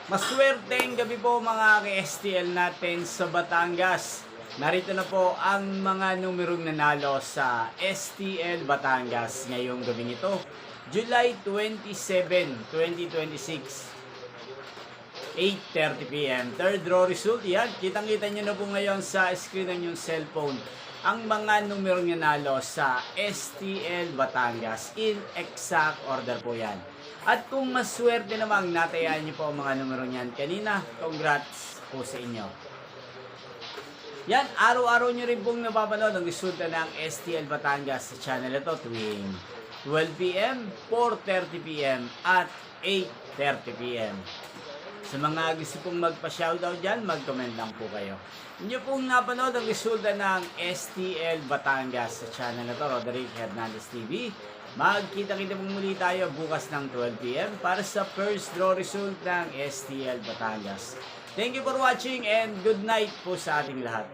Maswerteng gabi po mga ka-STL natin sa Batangas. Narito na po ang mga numerong nanalo sa STL Batangas ngayong gabing ito. July 27, 2026. 8:30 PM. Third draw result. Yan, kitang-kita nyo na po ngayon sa screen ng yung cellphone ang mga numerong nanalo sa STL Batangas. In exact order po yan. At kung maswerte namang natayaan nyo po ang mga numero niyan kanina, congrats po sa inyo. Yan, araw-araw nyo rin pong napapanood ang resulta ng STL Batangas sa channel ito tuwing 12 PM, 4:30 PM at 8:30 PM. Sa mga gusto pong magpa-shoutout dyan, mag-comment lang po kayo. Inyo pong napanood ang resulta ng STL Batangas sa channel na to, Roderick Hernandez TV. Magkita-kita pong muli tayo bukas ng 12 PM para sa first draw result ng STL Batangas. Thank you for watching and good night po sa ating lahat.